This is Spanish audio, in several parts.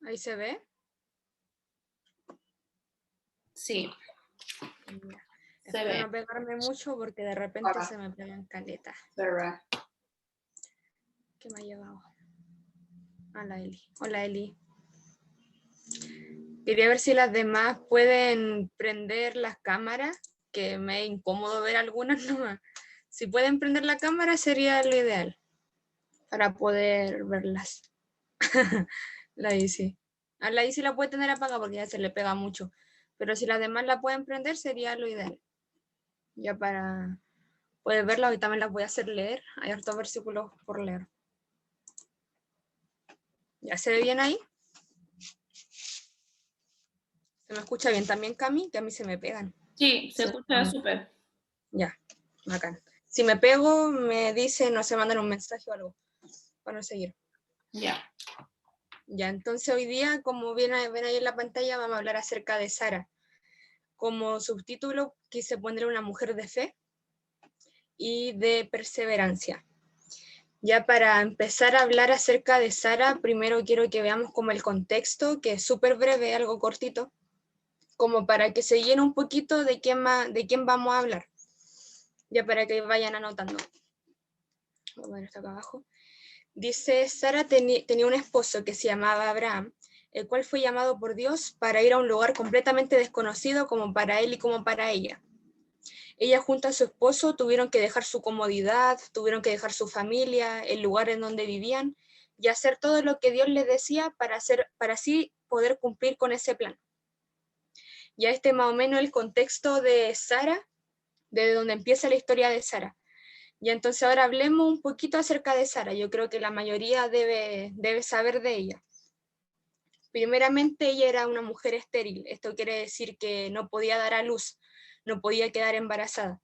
Ahí se ve. Sí. Ya. Se Espero ve. no pegarme mucho porque de repente se me pegan caletas. Se ve. ¿Qué me ha llegado? Hola Eli. Hola Eli. Quería ver si las demás pueden prender las cámaras, que me es incómodo ver algunas nomás. Si pueden prender la cámara sería lo ideal para poder verlas. La Isi. A la Isi la puede tener apagada porque ya se le pega mucho. Pero si las demás la pueden prender sería lo ideal. Ya para poder verla, hoy también las voy a hacer leer. Hay hartos versículos por leer. ¿Ya se ve bien ahí? ¿Se me escucha bien también, Cami? Que a mí se me pegan. Sí, se escucha súper. Ya, bacán. Si me pego, me dicen, no sé, mandan un mensaje o algo para no seguir. Ya. Ya, entonces hoy día, como ven ahí en la pantalla, vamos a hablar acerca de Sara. Como subtítulo quise poner una mujer de fe y de perseverancia. Ya para empezar a hablar acerca de Sara, primero quiero que veamos como el contexto, que es súper breve, algo cortito, como para que se llene un poquito de quién vamos a hablar. Ya para que vayan anotando. Vamos a ver esto acá abajo. Dice, Sara tenía un esposo que se llamaba Abraham, el cual fue llamado por Dios para ir a un lugar completamente desconocido como para él y como para ella. Ella junto a su esposo tuvieron que dejar su comodidad, tuvieron que dejar su familia, el lugar en donde vivían y hacer todo lo que Dios les decía para así poder cumplir con ese plan. Ya este más o menos el contexto de Sara, de donde empieza la historia de Sara. Y entonces ahora hablemos un poquito acerca de Sara. Yo creo que la mayoría debe saber de ella. Primeramente, ella era una mujer estéril. Esto quiere decir que no podía dar a luz, no podía quedar embarazada.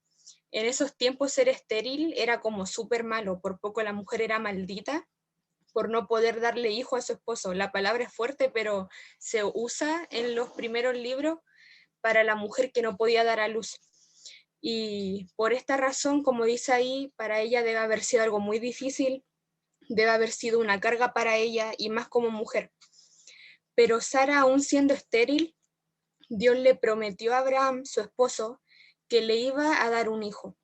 En esos tiempos ser estéril era como súper malo, por poco la mujer era maldita por no poder darle hijo a su esposo. La palabra es fuerte, pero se usa en los primeros libros para la mujer que no podía dar a luz. Y por esta razón, como dice ahí, para ella debe haber sido algo muy difícil, debe haber sido una carga para ella y más como mujer. Pero Sara, aún siendo estéril, Dios le prometió a Abraham, su esposo, que le iba a dar un hijo,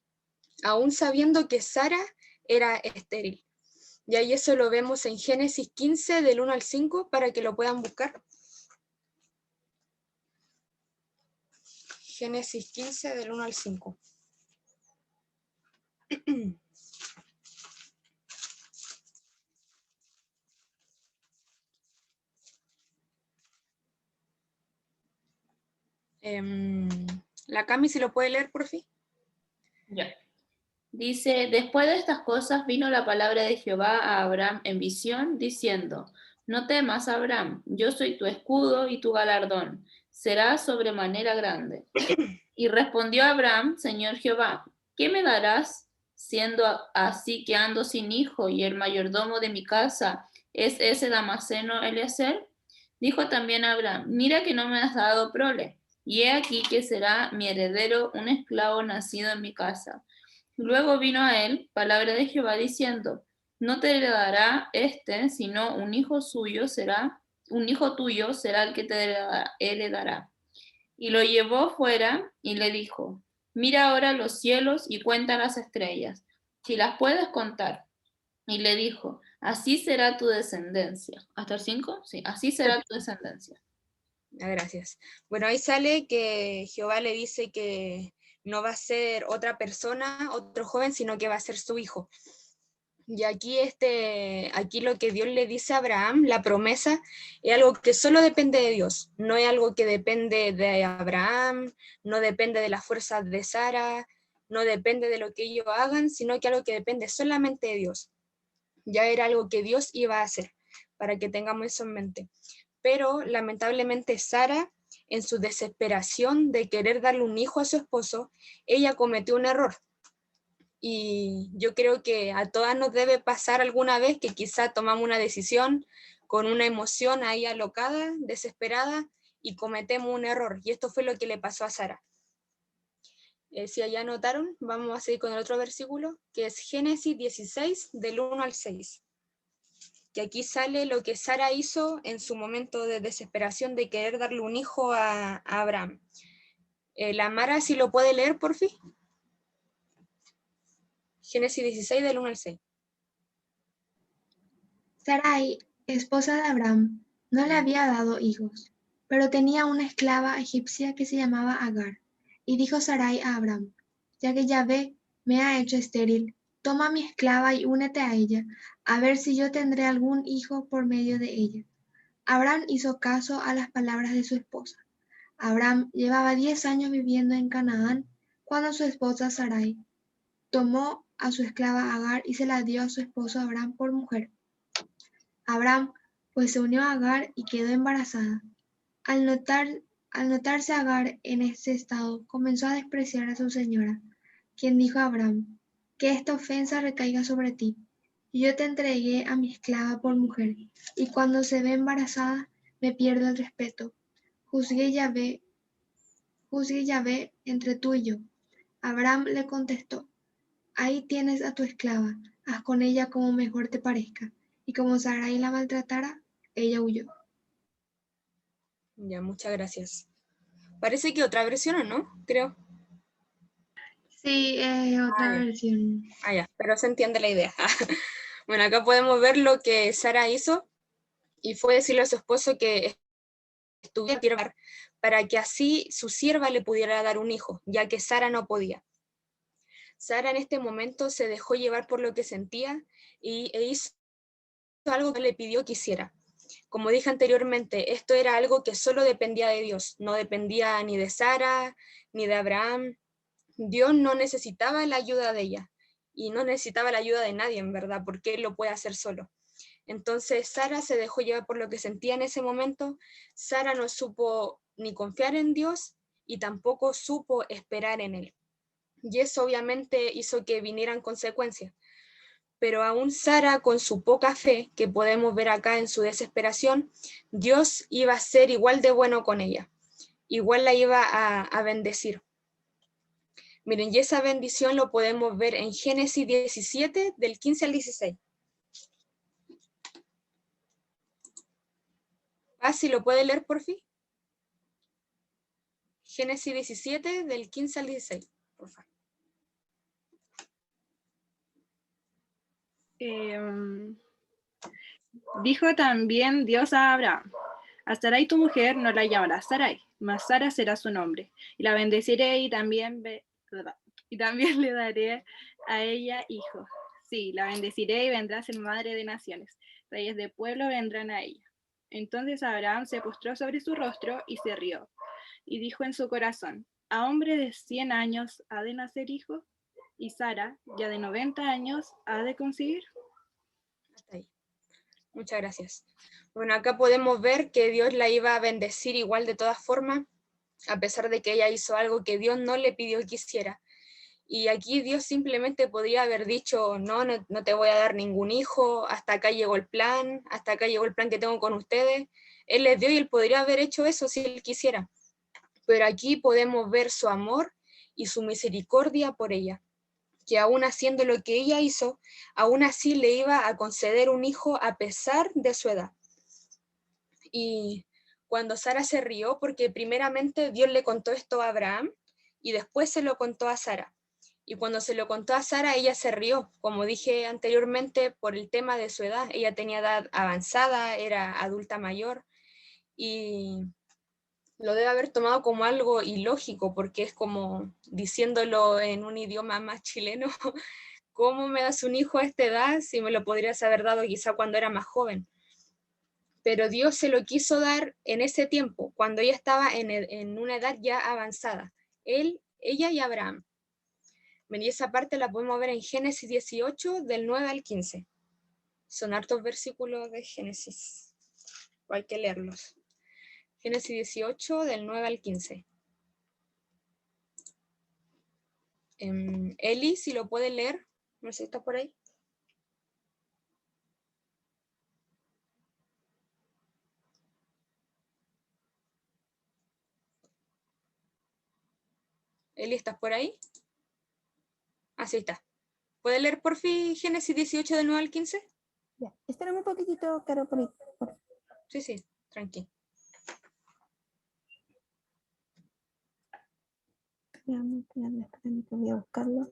aún sabiendo que Sara era estéril. Y ahí eso lo vemos en Génesis 15, del 1 al 5, para que lo puedan buscar. Génesis 15, del 1 al 5. La Cami, si lo puede leer, por fin. Ya. Dice, después de estas cosas vino la palabra de Jehová a Abraham en visión, diciendo, no temas, Abraham, yo soy tu escudo y tu galardón, será sobremanera grande. Y respondió Abraham, Señor Jehová, ¿qué me darás siendo así que ando sin hijo y el mayordomo de mi casa es ese Damaseno Eliezer? Dijo también Abraham, mira que no me has dado prole, y he aquí que será mi heredero un esclavo nacido en mi casa. Luego vino a él palabra de Jehová diciendo, no te heredará sino un hijo suyo será, un hijo tuyo será el que te heredará. Y lo llevó fuera y le dijo, mira ahora los cielos y cuenta las estrellas, si las puedes contar. Y le dijo, así será tu descendencia. ¿Hasta el 5? Sí, así será tu descendencia. Gracias. Bueno, ahí sale que Jehová le dice que no va a ser otra persona, otro joven, sino que va a ser su hijo. Y aquí lo que Dios le dice a Abraham, la promesa, es algo que solo depende de Dios, no es algo que depende de Abraham, no depende de las fuerzas de Sara, no depende de lo que ellos hagan, sino que algo que depende solamente de Dios. Ya era algo que Dios iba a hacer, para que tengamos eso en mente. Pero lamentablemente Sara, en su desesperación de querer darle un hijo a su esposo, ella cometió un error. Y yo creo que a todas nos debe pasar alguna vez que quizá tomamos una decisión con una emoción ahí alocada, desesperada, y cometemos un error. Y esto fue lo que le pasó a Sara. Si allá notaron, vamos a seguir con el otro versículo, que es Génesis 16, del 1 al 6. que aquí sale lo que Sara hizo en su momento de desesperación de querer darle un hijo a Abraham. La Mara, si lo puede leer, por fin. Génesis 16, del 1 al 6. Sarai, esposa de Abraham, no le había dado hijos, pero tenía una esclava egipcia que se llamaba Agar. Y dijo Sarai a Abraham, ya que Yahvé me ha hecho estéril, toma a mi esclava y únete a ella, a ver si yo tendré algún hijo por medio de ella. Abraham hizo caso a las palabras de su esposa. Abraham llevaba 10 años viviendo en Canaán cuando su esposa Sarai tomó a su esclava Agar y se la dio a su esposo Abraham por mujer. Abraham pues se unió a Agar y quedó embarazada. Al notarse Agar en ese estado, comenzó a despreciar a su señora, quien dijo a Abraham, que esta ofensa recaiga sobre ti. Y yo te entregué a mi esclava por mujer, y cuando se ve embarazada, me pierdo el respeto. Juzgue Yahvé entre tú y yo. Abraham le contestó, ahí tienes a tu esclava, haz con ella como mejor te parezca. Y como Sarai la maltratara, ella huyó. Ya, muchas gracias. Parece que otra versión, ¿o no? Creo. Sí, es otra versión. Ya, pero se entiende la idea. Bueno, acá podemos ver lo que Sara hizo y fue decirle a su esposo que estuviera para que así su sierva le pudiera dar un hijo, ya que Sara no podía. Sara en este momento se dejó llevar por lo que sentía e hizo algo que le pidió que hiciera. Como dije anteriormente, esto era algo que solo dependía de Dios, no dependía ni de Sara ni de Abraham. Dios no necesitaba la ayuda de ella y no necesitaba la ayuda de nadie, en verdad, porque Él lo puede hacer solo. Entonces Sara se dejó llevar por lo que sentía en ese momento. Sara no supo ni confiar en Dios y tampoco supo esperar en Él. Y eso obviamente hizo que vinieran consecuencias. Pero aún Sara, con su poca fe, que podemos ver acá en su desesperación, Dios iba a ser igual de bueno con ella, igual la iba a bendecir. Miren, y esa bendición lo podemos ver en Génesis 17, del 15 al 16. Si lo puede leer por fin. Génesis 17, del 15 al 16, por favor. Dijo también Dios a Abraham, a Sarai tu mujer no la llamarás Sarai, mas Sara será su nombre, y la bendeciré y también le daré a ella hijos. Sí, la bendeciré y vendrá a ser madre de naciones, reyes de pueblo vendrán a ella. Entonces Abraham se postró sobre su rostro y se rió, y dijo en su corazón, ¿a hombre de 100 años ha de nacer hijo? ¿Y Sara, ya de 90 años, ha de concebir? Hasta ahí. Muchas gracias. Bueno, acá podemos ver que Dios la iba a bendecir igual de todas formas, a pesar de que ella hizo algo que Dios no le pidió que hiciera. Y aquí Dios simplemente podría haber dicho, no te voy a dar ningún hijo, hasta acá llegó el plan que tengo con ustedes. Él les dio y él podría haber hecho eso si él quisiera. Pero aquí podemos ver su amor y su misericordia por ella, que aún haciendo lo que ella hizo, aún así le iba a conceder un hijo a pesar de su edad. Y cuando Sara se rió, porque primeramente Dios le contó esto a Abraham y después se lo contó a Sara. Y cuando se lo contó a Sara, ella se rió, como dije anteriormente, por el tema de su edad. Ella tenía edad avanzada, era adulta mayor, y lo debe haber tomado como algo ilógico, porque es como diciéndolo en un idioma más chileno, ¿cómo me das un hijo a esta edad si me lo podrías haber dado quizá cuando era más joven? Pero Dios se lo quiso dar en ese tiempo, cuando ella estaba en una edad ya avanzada, ella y Abraham. Y esa parte la podemos ver en Génesis 18, del 9 al 15. Son hartos versículos de Génesis, hay que leerlos. Génesis 18, del 9 al 15. Eli, si lo puede leer, no sé si está por ahí. Eli, ¿estás por ahí? Así está. ¿Puede leer por fin Génesis 18 del 9 al 15? Ya, espérame un poquitito, Caro, por Sí, sí, tranqui. espérame, que voy a buscarlo.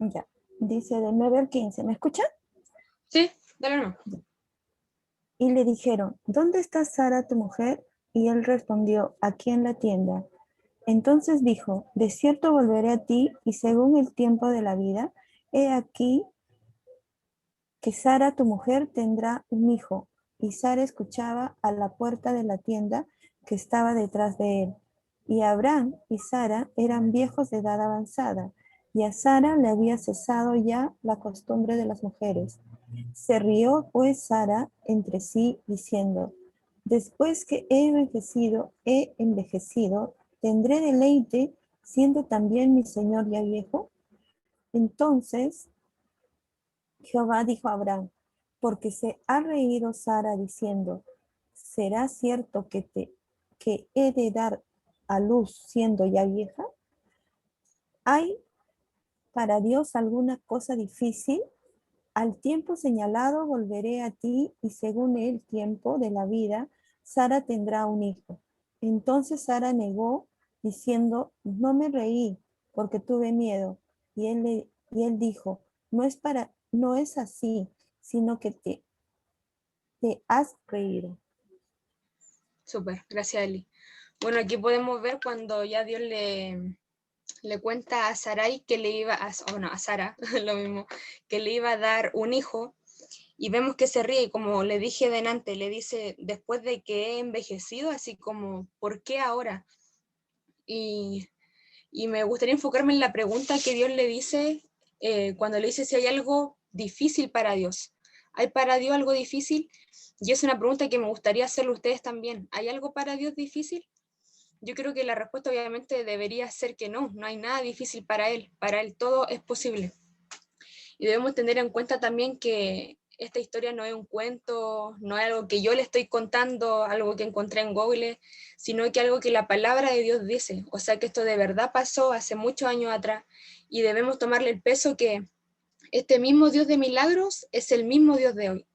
Ya, dice del 9 al 15, ¿me escuchan? Sí, dale no. Y le dijeron, ¿dónde está Sara, tu mujer? Y él respondió, aquí en la tienda. Entonces dijo, de cierto volveré a ti, y según el tiempo de la vida, he aquí que Sara, tu mujer, tendrá un hijo. Y Sara escuchaba a la puerta de la tienda que estaba detrás de él. Y Abraham y Sara eran viejos de edad avanzada, y a Sara le había cesado ya la costumbre de las mujeres. Se rió pues Sara entre sí, diciendo, después que he envejecido, ¿tendré deleite siendo también mi señor ya viejo? Entonces Jehová dijo a Abraham, porque se ha reído Sara diciendo, ¿será cierto que he de dar a luz siendo ya vieja? ¿Hay para Dios alguna cosa difícil? Al tiempo señalado volveré a ti y según el tiempo de la vida, Sara tendrá un hijo. Entonces Sara negó diciendo, no me reí porque tuve miedo. Y él dijo, no es así, sino que te has reído. Súper, gracias Eli. Bueno, aquí podemos ver cuando ya Dios le cuenta a Sarai que le iba a, a Sara, lo mismo, que le iba a dar un hijo, y vemos que se ríe, y como le dije delante, le dice, después de que he envejecido, así como, ¿por qué ahora? Y, y me gustaría enfocarme en la pregunta que Dios le dice, cuando le dice si hay algo difícil para Dios. ¿Hay para Dios algo difícil? Y es una pregunta que me gustaría hacerle a ustedes también. ¿Hay algo para Dios difícil? Yo creo que la respuesta obviamente debería ser que no, no hay nada difícil para él todo es posible. Y debemos tener en cuenta también que esta historia no es un cuento, no es algo que yo le estoy contando, algo que encontré en Google, sino que algo que la palabra de Dios dice. O sea que esto de verdad pasó hace muchos años atrás y debemos tomarle el peso que este mismo Dios de milagros es el mismo Dios de hoy.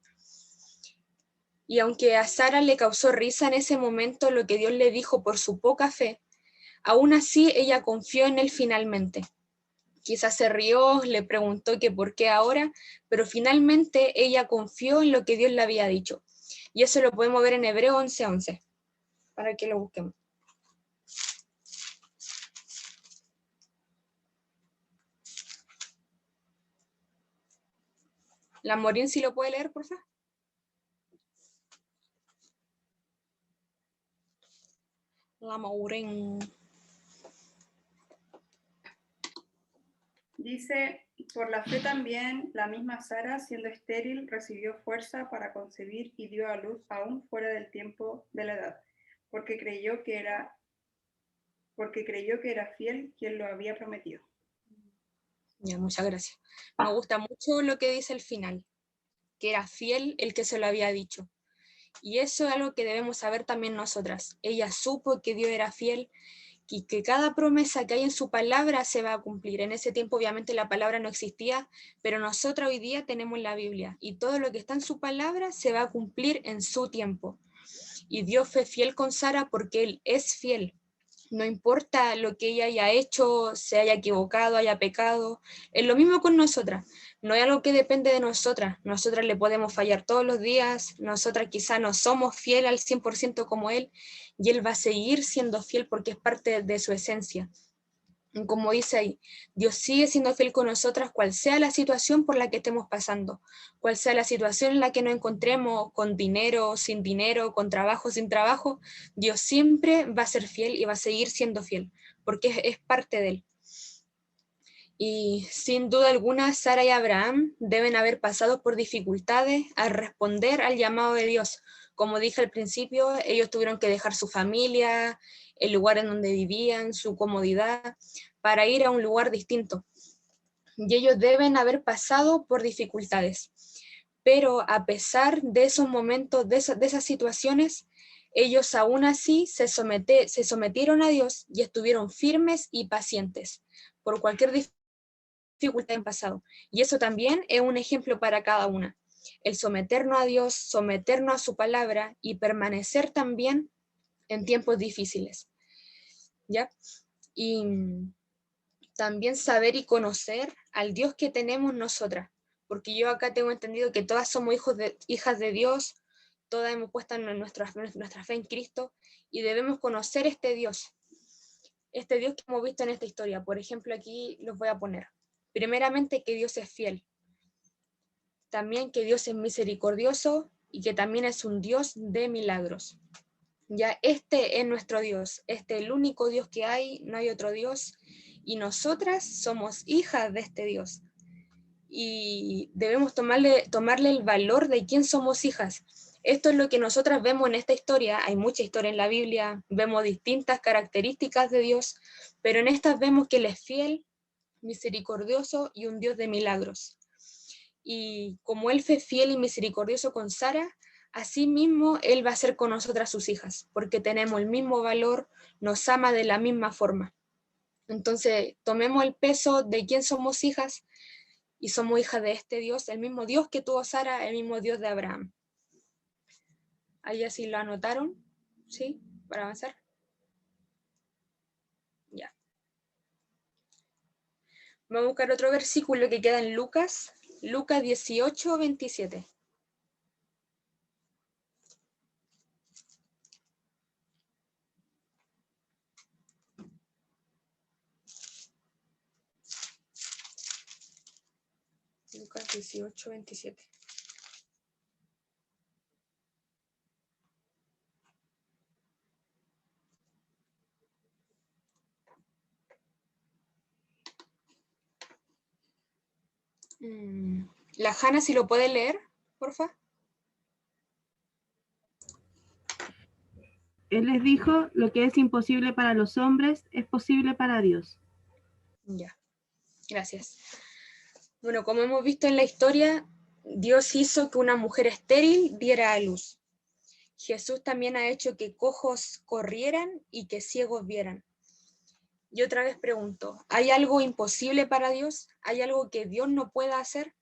Y aunque a Sara le causó risa en ese momento lo que Dios le dijo por su poca fe, aún así ella confió en él finalmente. Quizás se rió, le preguntó que por qué ahora, pero finalmente ella confió en lo que Dios le había dicho. Y eso lo podemos ver en Hebreo 11:11, para que lo busquemos. La Morín, si lo puede leer, por favor. La Morín. Dice, por la fe también la misma Sara, siendo estéril, recibió fuerza para concebir y dio a luz aún fuera del tiempo de la edad, porque creyó que era fiel quien lo había prometido. Ya, muchas gracias. Me gusta mucho lo que dice el final, que era fiel el que se lo había dicho. Y eso es algo que debemos saber también nosotras. Ella supo que Dios era fiel y que cada promesa que hay en su palabra se va a cumplir. En ese tiempo obviamente la palabra no existía, pero nosotros hoy día tenemos la Biblia y todo lo que está en su palabra se va a cumplir en su tiempo. Y Dios fue fiel con Sara porque Él es fiel. No importa lo que ella haya hecho, se haya equivocado, haya pecado. Es lo mismo con nosotras. No es algo que depende de nosotras. Nosotras le podemos fallar todos los días. Nosotras quizá no somos fieles al 100% como Él. Y Él va a seguir siendo fiel porque es parte de su esencia. Como dice ahí, Dios sigue siendo fiel con nosotras, cual sea la situación por la que estemos pasando, cual sea la situación en la que nos encontremos, con dinero, sin dinero, con trabajo, sin trabajo, Dios siempre va a ser fiel y va a seguir siendo fiel, porque es parte de Él. Y sin duda alguna, Sara y Abraham deben haber pasado por dificultades al responder al llamado de Dios, como dije al principio, ellos tuvieron que dejar su familia, el lugar en donde vivían, su comodidad, para ir a un lugar distinto. Y ellos deben haber pasado por dificultades. Pero a pesar de esos momentos, de esas situaciones, ellos aún así se sometieron a Dios y estuvieron firmes y pacientes por cualquier dificultad en pasado. Y eso también es un ejemplo para cada una. El someternos a Dios, someternos a su palabra y permanecer también en tiempos difíciles. ¿Ya? Y también saber y conocer al Dios que tenemos nosotras, porque yo acá tengo entendido que todas somos hijas de Dios, todas hemos puesto nuestra fe en Cristo, y debemos conocer este Dios que hemos visto en esta historia. Por ejemplo, aquí los voy a poner. Primeramente, que Dios es fiel. También que Dios es misericordioso y que también es un Dios de milagros. Ya este es nuestro Dios, este es el único Dios que hay, no hay otro Dios, y nosotras somos hijas de este Dios. Y debemos tomarle el valor de quién somos hijas. Esto es lo que nosotras vemos en esta historia. Hay mucha historia en la Biblia, vemos distintas características de Dios, pero en estas vemos que Él es fiel, misericordioso y un Dios de milagros. Y como Él fue fiel y misericordioso con Sara, así mismo Él va a ser con nosotras sus hijas, porque tenemos el mismo valor, nos ama de la misma forma. Entonces, tomemos el peso de quién somos hijas, y somos hijas de este Dios, el mismo Dios que tuvo Sara, el mismo Dios de Abraham. Ahí así lo anotaron, ¿sí? Para avanzar. Ya. Vamos a buscar otro versículo que queda en Lucas 18, 27. Lucas 18, 27. La Hanna, si lo puede leer, porfa. Él les dijo, lo que es imposible para los hombres es posible para Dios. Ya, gracias. Bueno, como hemos visto en la historia, Dios hizo que una mujer estéril diera a luz. Jesús también ha hecho que cojos corrieran y que ciegos vieran. Y otra vez pregunto, ¿hay algo imposible para Dios? ¿Hay algo que Dios no pueda hacer?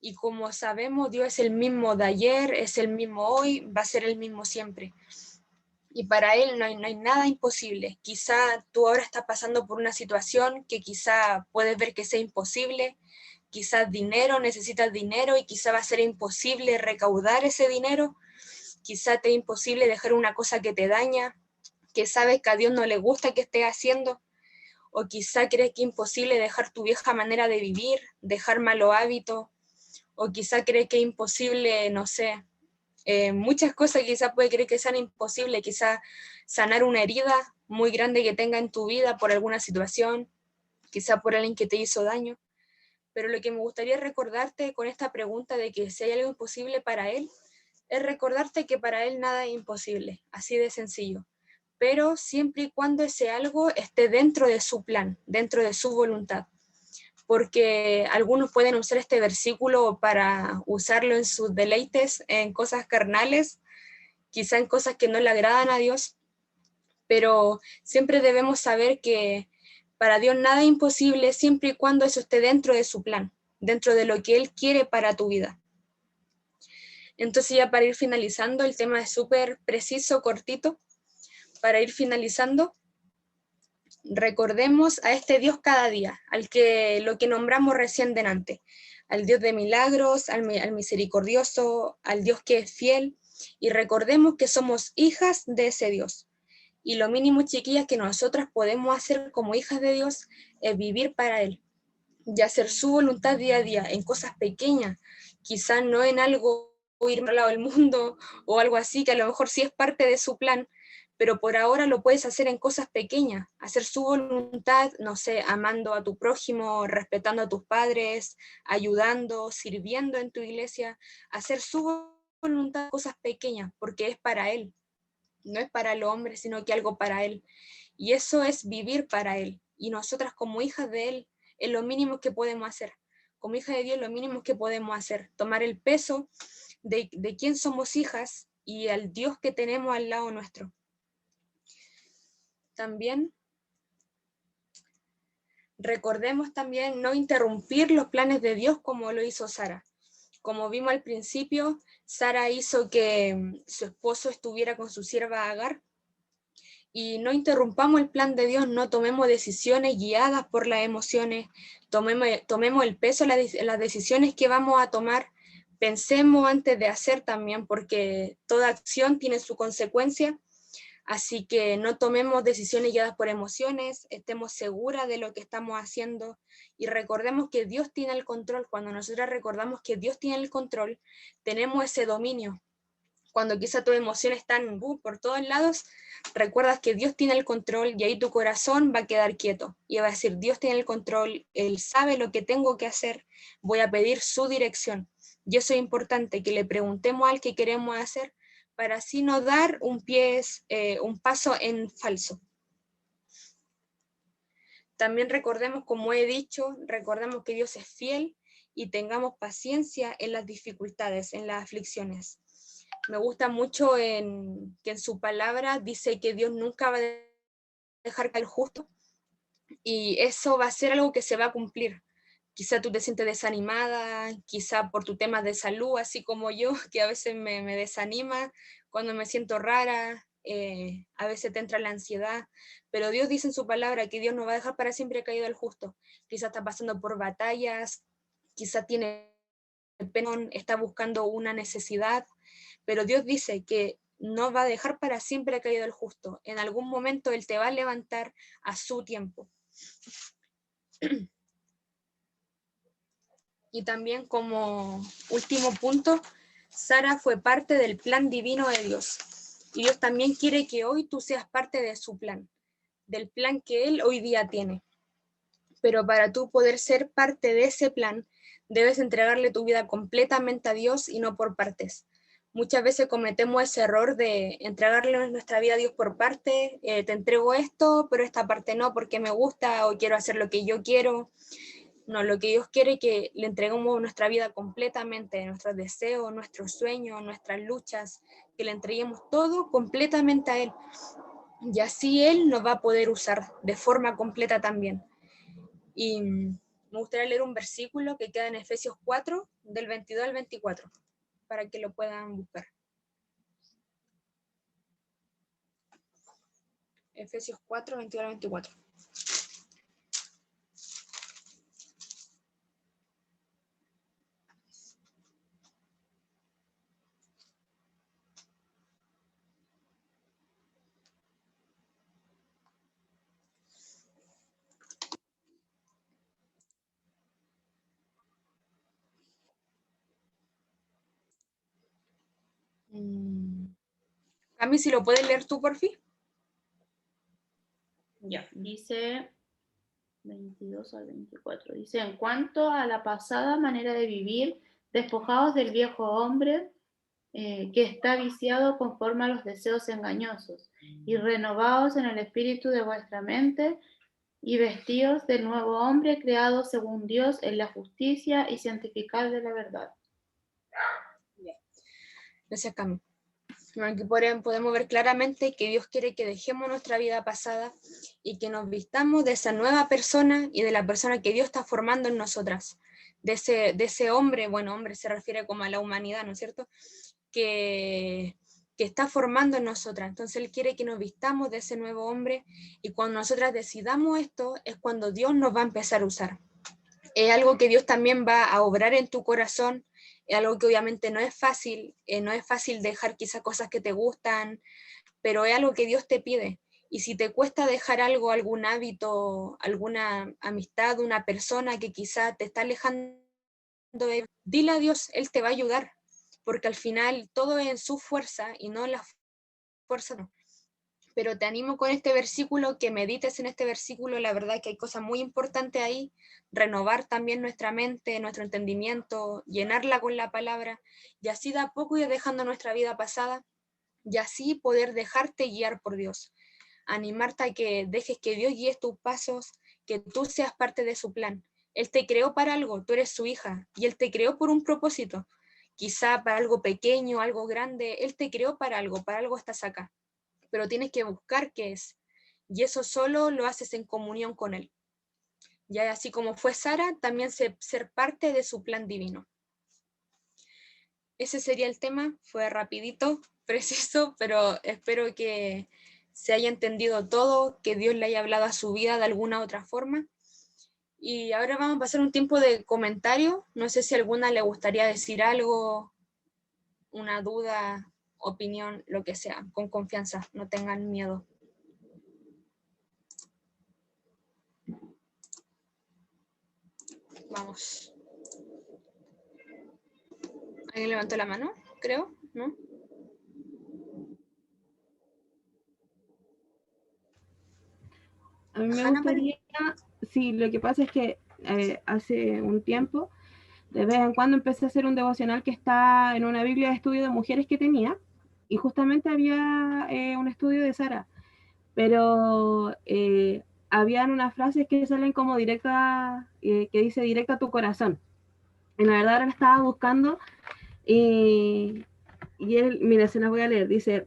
Y como sabemos, Dios es el mismo de ayer, es el mismo hoy, va a ser el mismo siempre. Y para Él no hay nada imposible. Quizá tú ahora estás pasando por una situación que quizá puedes ver que sea imposible, quizás necesitas dinero y quizá va a ser imposible recaudar ese dinero, quizá te es imposible dejar una cosa que te daña, que sabes que a Dios no le gusta que estés haciendo, o quizá crees que es imposible dejar tu vieja manera de vivir, dejar malos hábitos, o quizá crees que es imposible, no sé, muchas cosas quizá puede creer que sean imposibles, quizá sanar una herida muy grande que tenga en tu vida por alguna situación, quizá por alguien que te hizo daño, pero lo que me gustaría recordarte con esta pregunta de que si hay algo imposible para Él, es recordarte que para Él nada es imposible, así de sencillo, pero siempre y cuando ese algo esté dentro de su plan, dentro de su voluntad, porque algunos pueden usar este versículo para usarlo en sus deleites, en cosas carnales, quizá en cosas que no le agradan a Dios, pero siempre debemos saber que para Dios nada es imposible siempre y cuando eso esté dentro de su plan, dentro de lo que Él quiere para tu vida. Entonces ya para ir finalizando, el tema es súper preciso, cortito. Para ir finalizando, recordemos a este Dios cada día, lo que nombramos recién delante, al Dios de milagros, al misericordioso, al Dios que es fiel, y recordemos que somos hijas de ese Dios. Y lo mínimo, chiquillas, que nosotras podemos hacer como hijas de Dios es vivir para Él, y hacer su voluntad día a día, en cosas pequeñas, quizás no en algo ir al lado del mundo o algo así, que a lo mejor sí es parte de su plan, pero por ahora lo puedes hacer en cosas pequeñas, hacer su voluntad, no sé, amando a tu prójimo, respetando a tus padres, ayudando, sirviendo en tu iglesia, hacer su voluntad cosas pequeñas, porque es para Él, no es para el hombre, sino que algo para Él. Y eso es vivir para Él. Y nosotras como hijas de Él, es lo mínimo que podemos hacer. Como hijas de Dios, lo mínimo que podemos hacer, tomar el peso de quién somos hijas y al Dios que tenemos al lado nuestro. También recordemos también no interrumpir los planes de Dios como lo hizo Sara. Como vimos al principio, Sara hizo que su esposo estuviera con su sierva Agar, y no interrumpamos el plan de Dios, no tomemos decisiones guiadas por las emociones, tomemos el peso de las decisiones que vamos a tomar, pensemos antes de hacer también, porque toda acción tiene su consecuencia, así que no tomemos decisiones guiadas por emociones, estemos seguras de lo que estamos haciendo, y recordemos que Dios tiene el control. Cuando nosotros recordamos que Dios tiene el control, tenemos ese dominio. Cuando quizá tus emociones están por todos lados, recuerdas que Dios tiene el control y ahí tu corazón va a quedar quieto y va a decir, Dios tiene el control, Él sabe lo que tengo que hacer, voy a pedir su dirección. Y eso es importante, que le preguntemos al que queremos hacer para así no dar un paso en falso. También recordemos, como he dicho, recordemos que Dios es fiel y tengamos paciencia en las dificultades, en las aflicciones. Me gusta mucho que en su palabra dice que Dios nunca va a dejar caer al justo, y eso va a ser algo que se va a cumplir. Quizá tú te sientes desanimada, quizá por tu tema de salud, así como yo, que a veces me desanima cuando me siento rara, a veces te entra la ansiedad, pero Dios dice en su palabra que Dios no va a dejar para siempre caído al justo. Quizá está pasando por batallas, quizá tiene pena, está buscando una necesidad, pero Dios dice que no va a dejar para siempre caído el justo. En algún momento Él te va a levantar a su tiempo. Y también, como último punto, Sara fue parte del plan divino de Dios. Y Dios también quiere que hoy tú seas parte de su plan, del plan que Él hoy día tiene. Pero para tú poder ser parte de ese plan, debes entregarle tu vida completamente a Dios y no por partes. Muchas veces cometemos ese error de entregarle nuestra vida a Dios por parte, te entrego esto, pero esta parte no porque me gusta o quiero hacer lo que yo quiero. No, lo que Dios quiere es que le entreguemos nuestra vida completamente, nuestros deseos, nuestros sueños, nuestras luchas, que le entreguemos todo completamente a Él. Y así Él nos va a poder usar de forma completa también. Y me gustaría leer un versículo que queda en Efesios 4, del 22 al 24, para que lo puedan buscar. Efesios 4, 22 al 24. Cami, si lo puedes leer tú, por fin. Ya, dice 22 al 24. Dice, en cuanto a la pasada manera de vivir, despojados del viejo hombre que está viciado conforme a los deseos engañosos, y renovados en el espíritu de vuestra mente, y vestidos del nuevo hombre creado según Dios en la justicia y santificado de la verdad. Gracias, Cami. Aquí podemos ver claramente que Dios quiere que dejemos nuestra vida pasada y que nos vistamos de esa nueva persona y de la persona que Dios está formando en nosotras. De ese hombre, bueno, hombre se refiere como a la humanidad, ¿no es cierto? Que está formando en nosotras. Entonces Él quiere que nos vistamos de ese nuevo hombre, y cuando nosotras decidamos esto es cuando Dios nos va a empezar a usar. Es algo que Dios también va a obrar en tu corazón, es algo que obviamente no es fácil dejar quizás cosas que te gustan, pero es algo que Dios te pide. Y si te cuesta dejar algo, algún hábito, alguna amistad, una persona que quizás te está alejando de Él, dile a Dios, Él te va a ayudar, porque al final todo es en su fuerza y no en la fuerza. No. Pero te animo con este versículo, que medites en este versículo. La verdad que hay cosas muy importantes ahí, renovar también nuestra mente, nuestro entendimiento, llenarla con la palabra, y así de a poco ir dejando nuestra vida pasada, y así poder dejarte guiar por Dios. Animarte a que dejes que Dios guíe tus pasos, que tú seas parte de su plan. Él te creó para algo, tú eres su hija, y Él te creó por un propósito. Quizá para algo pequeño, algo grande, Él te creó para algo estás acá. Pero tienes que buscar qué es. Y eso solo lo haces en comunión con Él. Ya así como fue Sara, también ser parte de su plan divino. Ese sería el tema, fue rapidito, preciso, pero espero que se haya entendido todo, que Dios le haya hablado a su vida de alguna otra forma. Y ahora vamos a pasar un tiempo de comentario. No sé si a alguna le gustaría decir algo, una duda, opinión, lo que sea, con confianza, no tengan miedo. Vamos. ¿Alguien levantó la mano? Creo, ¿no? A mí me Hanna, gustaría, sí, lo que pasa es que hace un tiempo, de vez en cuando empecé a hacer un devocional que está en una Biblia de estudio de mujeres que tenía, y justamente había un estudio de Sara, pero habían unas frases que salen como directa, que dice directa a tu corazón. Y la verdad ahora la estaba buscando y él, mira, se las voy a leer, dice,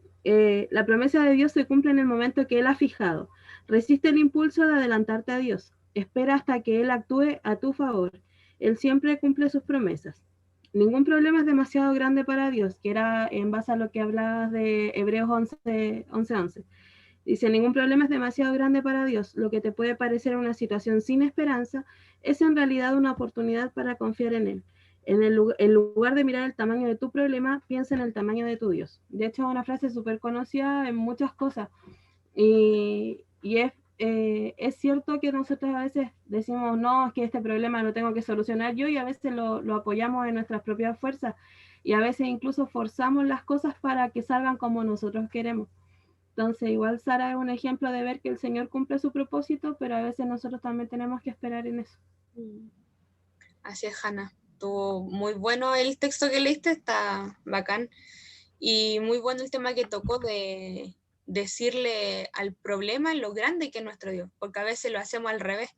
la promesa de Dios se cumple en el momento que Él ha fijado. Resiste el impulso de adelantarte a Dios. Espera hasta que Él actúe a tu favor. Él siempre cumple sus promesas. Ningún problema es demasiado grande para Dios, que era en base a lo que hablabas de Hebreos 11:11. Dice, ningún problema es demasiado grande para Dios. Lo que te puede parecer una situación sin esperanza es en realidad una oportunidad para confiar en Él. En lugar de mirar el tamaño de tu problema, piensa en el tamaño de tu Dios. De hecho, es una frase súper conocida en muchas cosas. Y es cierto que nosotros a veces decimos, no, es que este problema lo tengo que solucionar yo, y a veces lo apoyamos en nuestras propias fuerzas. Y a veces incluso forzamos las cosas para que salgan como nosotros queremos. Entonces, igual Sara es un ejemplo de ver que el Señor cumple su propósito, pero a veces nosotros también tenemos que esperar en eso. Así es, Hanna. Estuvo muy bueno el texto que leíste, está bacán. Y muy bueno el tema que tocó de decirle al problema lo grande que es nuestro Dios, porque a veces lo hacemos al revés.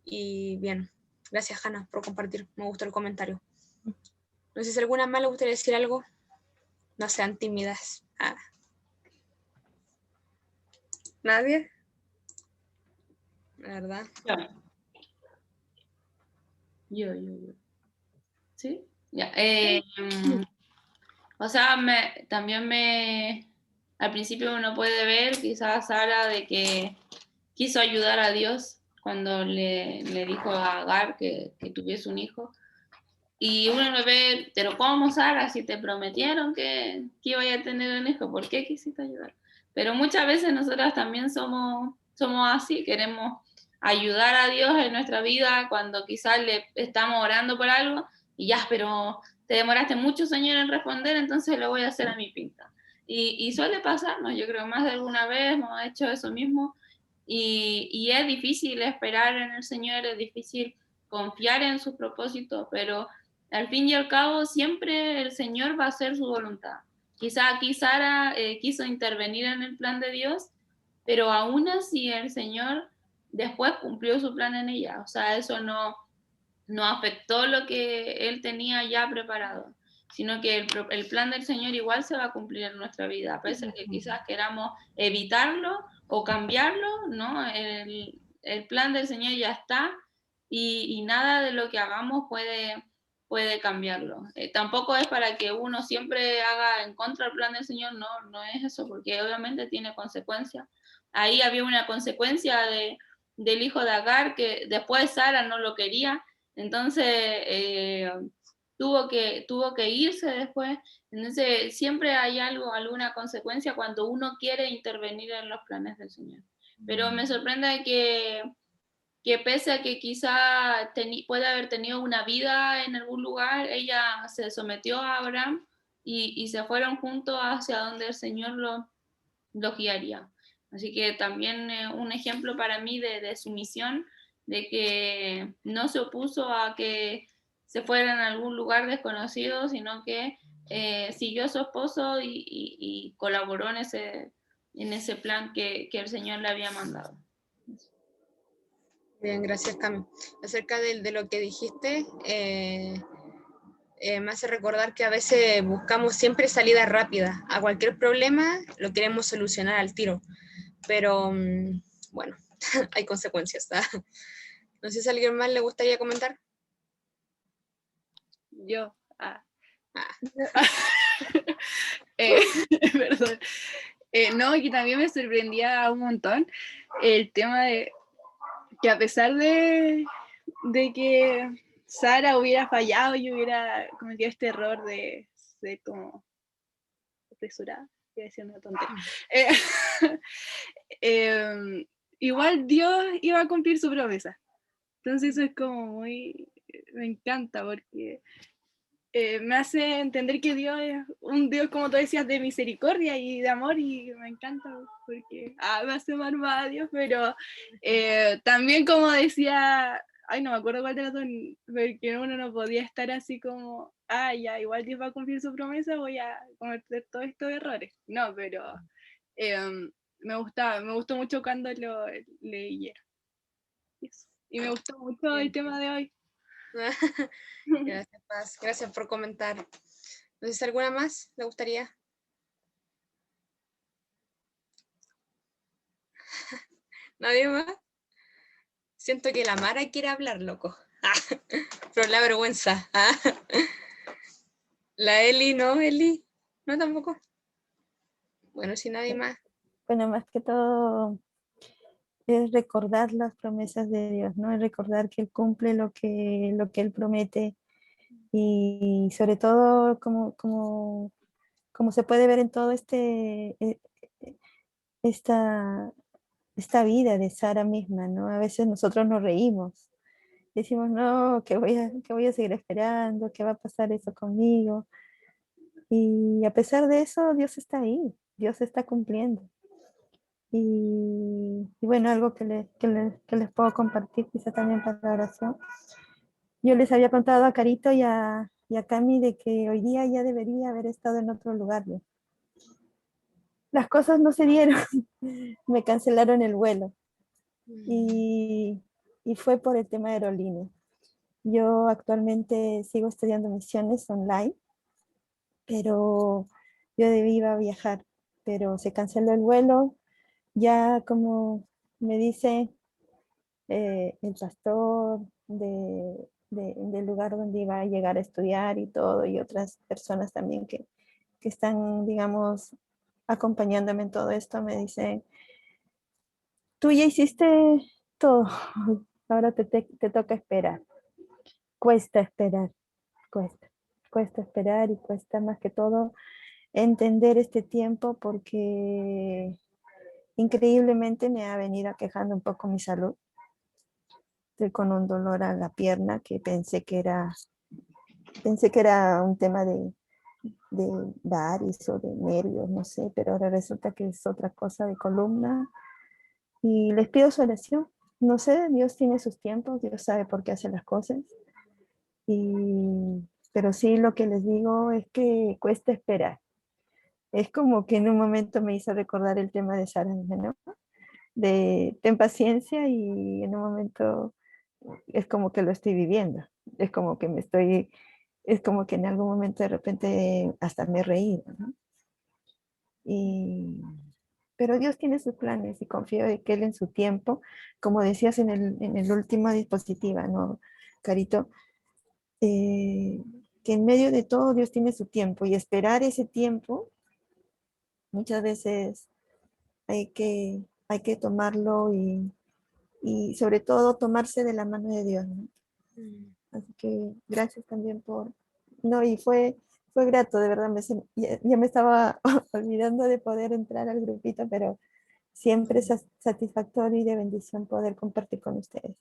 Y bien, gracias, Hanna, por compartir. Me gustó el comentario. No sé si alguna más le gustaría decir algo. No sean tímidas. Ah. ¿Nadie? La verdad. Yo. ¿Sí? Ya. O sea, al principio uno puede ver quizás Sara de que quiso ayudar a Dios cuando le dijo a Agar que tuviese un hijo. Y uno lo ve, pero ¿cómo, Sara? Si te prometieron que iba a tener un hijo, ¿por qué quisiste ayudar? Pero muchas veces nosotras también somos así, queremos ayudar a Dios en nuestra vida cuando quizás le estamos orando por algo y ya, pero te demoraste mucho, Señor, en responder, entonces lo voy a hacer a mi pinta. Y suele pasarnos, yo creo más de alguna vez hemos hecho eso mismo y es difícil esperar en el Señor, es difícil confiar en sus propósitos, pero al fin y al cabo siempre el Señor va a hacer su voluntad. Quizá aquí Sara quiso intervenir en el plan de Dios, pero aún así el Señor después cumplió su plan en ella. O sea, eso no afectó lo que Él tenía ya preparado, sino que el plan del Señor igual se va a cumplir en nuestra vida, a pesar de que quizás queramos evitarlo o cambiarlo, ¿no? El plan del Señor ya está y nada de lo que hagamos puede cambiarlo. Tampoco es para que uno siempre haga en contra del plan del Señor, no es eso, porque obviamente tiene consecuencias. Ahí había una consecuencia del hijo de Agar, que después Sara no lo quería, entonces tuvo que irse después. Entonces siempre hay alguna consecuencia cuando uno quiere intervenir en los planes del Señor. Pero me sorprende que pese a que quizá puede haber tenido una vida en algún lugar, ella se sometió a Abraham y se fueron juntos hacia donde el Señor los guiaría. Así que también un ejemplo para mí de sumisión, de que no se opuso a que se fueran a algún lugar desconocido, sino que siguió a su esposo y colaboró en ese plan que el Señor le había mandado. Bien, gracias, Cami. Acerca de lo que dijiste, me hace recordar que a veces buscamos siempre salida rápida. A cualquier problema lo queremos solucionar al tiro, pero bueno, hay consecuencias. No sé si a alguien más le gustaría comentar. Yo. Ah, Perdón. No, que también me sorprendía un montón el tema de que a pesar de que Sara hubiera fallado y hubiera cometido este error de ser como apresurada, voy a decir una tontería. Igual Dios iba a cumplir su promesa. Entonces eso es como muy, me encanta porque me hace entender que Dios es un Dios, como tú decías, de misericordia y de amor, y me encanta porque me hace amar más a Dios, pero también como decía, ay, no me acuerdo cuál de las dos, porque uno no podía estar así como, ya, igual Dios va a cumplir su promesa, voy a cometer todos estos errores. No, pero me gustó mucho cuando lo leyeron. Y me gustó mucho el tema de hoy. Gracias, Paz. Gracias por comentar. No sé si alguna más le gustaría. ¿Nadie más? Siento que la Mara quiere hablar, loco. Pero la vergüenza. La Eli, ¿no, Eli? No, tampoco. Bueno, si nadie más. Bueno, más que todo es recordar las promesas de Dios, ¿no? Es recordar que Él cumple lo que Él promete, y sobre todo como se puede ver en todo esta vida de Sara misma, ¿no? A veces nosotros nos reímos, decimos, no, que voy a seguir esperando, que va a pasar eso conmigo. Y a pesar de eso, Dios está ahí, Dios está cumpliendo. Y bueno, algo que les puedo compartir, quizá también para la oración. Yo les había contado a Carito y a Cami de que hoy día ya debería haber estado en otro lugar. ¿No? Las cosas no se dieron, me cancelaron el vuelo. Y fue por el tema de aerolínea. Yo actualmente sigo estudiando misiones online, pero yo iba a viajar, pero se canceló el vuelo. Ya como me dice el pastor del lugar donde iba a llegar a estudiar y todo, y otras personas también que están, digamos, acompañándome en todo esto, me dicen, tú ya hiciste todo, ahora te toca esperar. Cuesta esperar, cuesta esperar, y cuesta más que todo entender este tiempo, porque increíblemente me ha venido aquejando un poco mi salud. Estoy con un dolor a la pierna que pensé que era un tema de varis o de nervios, no sé, pero ahora resulta que es otra cosa, de columna. Y les pido su oración. No sé, Dios tiene sus tiempos, Dios sabe por qué hace las cosas. Pero sí, lo que les digo es que cuesta esperar. Es como que en un momento me hizo recordar el tema de Sara, ¿no? De ten paciencia, y en un momento es como que lo estoy viviendo. Es como que en algún momento de repente hasta me he reído, ¿no? Pero Dios tiene sus planes, y confío de que Él en su tiempo, como decías en el último diapositiva, ¿no, Carito? Que en medio de todo Dios tiene su tiempo, y esperar ese tiempo muchas veces hay que tomarlo, y sobre todo tomarse de la mano de Dios, ¿no? Así que gracias también no, y fue grato, de verdad, ya me estaba olvidando de poder entrar al grupito, pero siempre es satisfactorio y de bendición poder compartir con ustedes.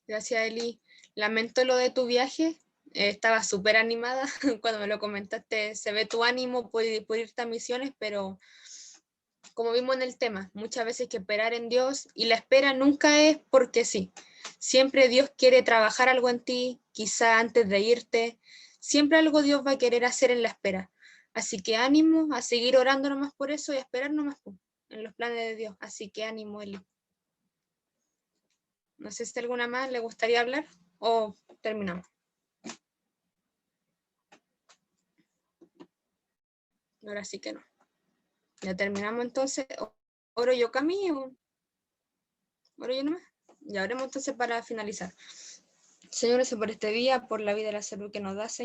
Gracias, Eli. Lamento lo de tu viaje. Estaba súper animada cuando me lo comentaste. Se ve tu ánimo por irte a misiones, pero como vimos en el tema, muchas veces hay que esperar en Dios y la espera nunca es porque sí. Siempre Dios quiere trabajar algo en ti, quizá antes de irte. Siempre algo Dios va a querer hacer en la espera. Así que ánimo a seguir orando nomás por eso y a esperar nomás en los planes de Dios. Así que ánimo, Eli. No sé si alguna más le gustaría hablar o terminamos. Ahora sí que no. Ya terminamos entonces. ¿Oro yo, Cami? ¿Oro yo nomás? Ya oremos entonces para finalizar. Señor, por este día, por la vida y la salud que nos da, Señor.